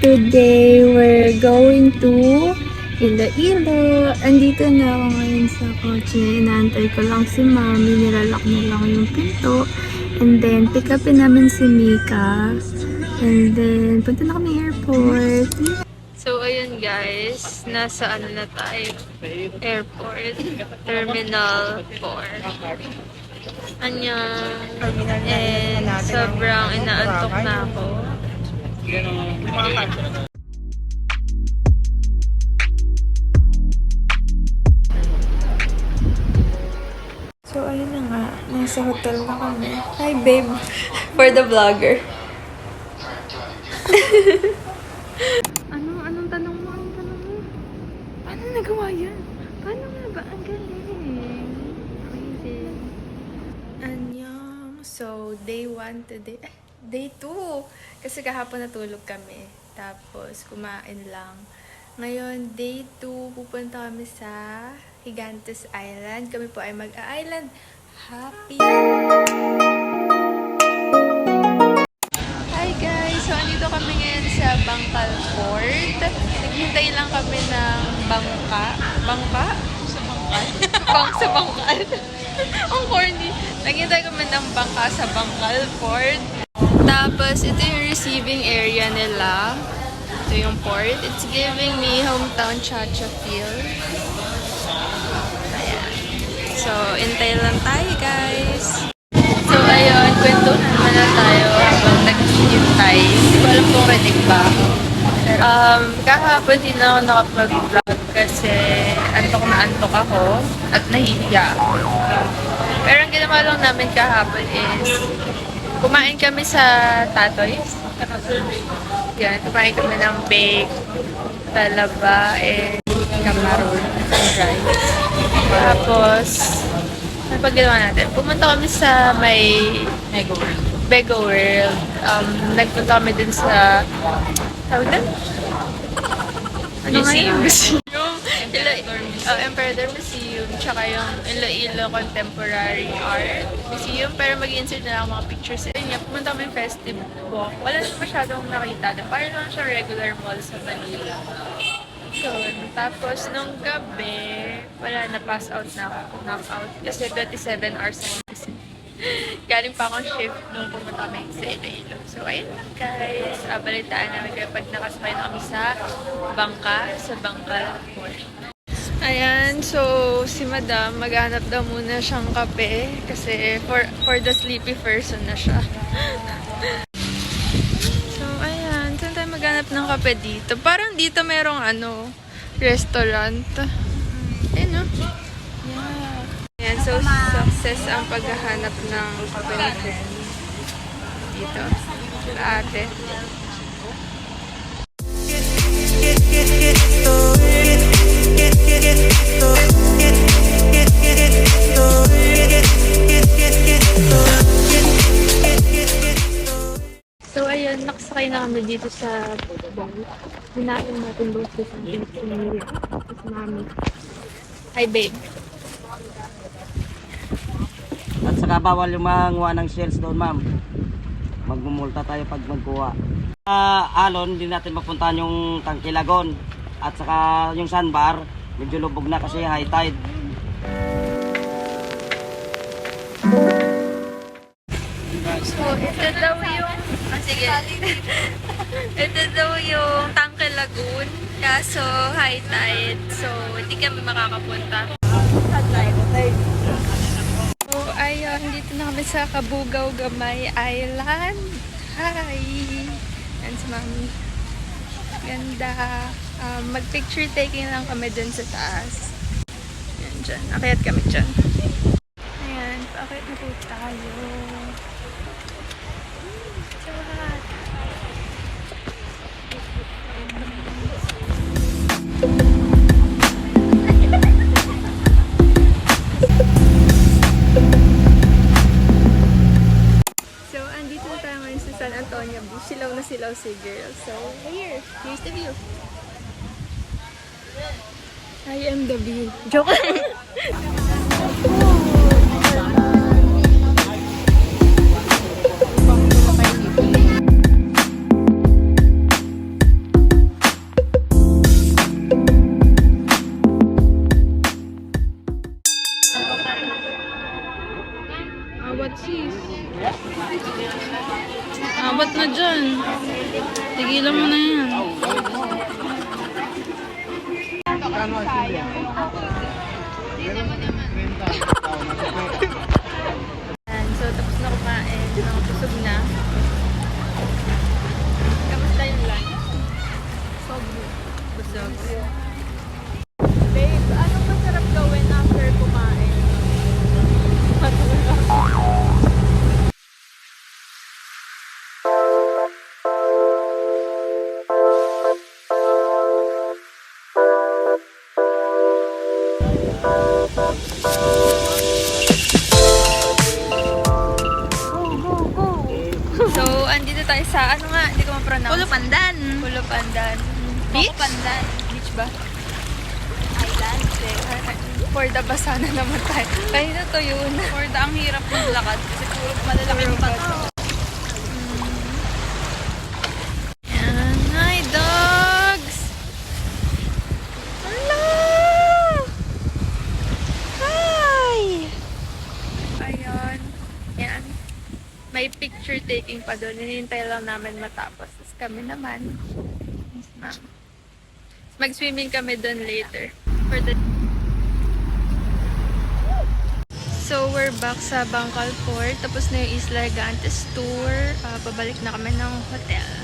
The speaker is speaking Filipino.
today we're going to Iloilo. Andito na ako ngayon sa kotse. Inaantay ko lang si Mami. Nilalak na lang yung pinto. And then, pick upin namin si Mika. And then, punta na kami airport. So, ayun guys. Nasa ano na tayo? Airport. Terminal 4. Anyang. And sobrang inaantok na ako. So, ayun na nga. Nasa hotel na kami. Hi, babe. For the vlogger. Anong tanong mo? Anong tanong mo? Paano nagawa yan? Paano nga ba? Ang galing. Amazing. Annyeong. So, day 1 today. Day 2. Kasi kahapon natulog kami. Tapos, kumain lang. Ngayon, day 2, pupunta kami sa Gigantes Island. Kami po ay mag-island. Happy! Hi guys! So, andito kami ngayon sa Bangkal Port. Naghintay lang kami ng bangka. Bangka? Sa Bangkal? Sa Bangkal. Ang corny. Naghintay kami ng bangka sa Bangkal Port. Tapos, ito yung receiving area nila. Ito yung port. It's giving me hometown cha-cha feel. Ayan. So, intay lang tayo, guys. So, ayun. Kwentuhan muna tayo habang naghihintay. Hindi ko alam kung ready ba. Kahapon din ako nakapag-vlog kasi antok na antok ako at nahihiya ako. Pero ang ginawa lang namin kahapon is kumain kami sa Tatoy's. Yan, kumain kami ng bake, talaba, and camaron, and rice. Tapos, ano pa ginawa natin? Pumunta kami sa may Bego World. Nagpunta kami din sa tawag na? Ano Museum. Yung Emperor Museum, tsaka yung Iloilo Contemporary Art Museum. Pero mag-insert na lang mga pictures. Ayun nga, pumunta kami festival. Wala na masyadong nakita. Parang lang siya regular mall sa Manila. So, tapos nung gabi, wala na, pass out na ako. Knock out. Kasi 27 hours na kasi. Galing pa akong shift nung pumunta kami sa Iloilo. So, ayun lang guys. Balitaan namin kayo pag nakasakay na kami sa bangka, sa Bangkal Port. Ayan, so si Madam, maghanap daw muna siyang kape kasi for the sleepy person na siya. So, ayan. Saan tayo maghanap ng kape dito? Parang dito merong restaurant. Ayan, no? Yeah. Ayan, so success ang paghahanap ng kape ni Jen. Dito. Ate. So, ayun, nakasakay na kami dito sa boat. Hinain natin boat sa Pilipinas. Sa Mami. Hi, babe. At saka bawal yung manguha ng shells doon, ma'am. Magmumulta tayo pag magkuha. Alon, hindi natin mapuntahan yung Tangkilagon. At saka yung sandbar, medyo lubog na kasi high tide. So, ito daw yung... sige. Ito daw yung Tangke Lagoon. Kaso, high tide. So, hindi kami makakapunta. So, ayun. Dito na kami sa Kabugaw Gamay Island. Hi! Yan si Mami. Ganda. Mag-picture taking lang kami dun sa taas. Yan dyan. Akyat kami dyan. Ayan. Paakyat na po tayo. So, andito na tayo ngayon sa San Antonio Beach. Silaw na silaw si girl. So, here's the view. I am the view. Joke. dyan. Tigilan mo na yan. Ayan, so tapos na kumain. Nakapusog na. Kamusta yung lunch? Busog. Babe, anong masarap gawin after kumain? So, andito tayo sa, ano nga, hindi ko ma-pronounce. Pulo Pandan. Pulo Pandan. Beach? Coco Pandan. Beach ba? Island. For the basa na naman tayo. Kanina to yun. For the ang hirap maglakad kasi puro malalaking bato. Yan. Hi, dogs! Hello! Hi! Ayun. Yan. May picture taking pa doon. Hinihintay lang namin matapos. Tapos kami naman. Yes, ma'am. Mag-swimming kami doon later. For the... So, we're back sa Bangkal Port. Tapos na yung Isla Gigantes tour. Pabalik na kami ng hotel.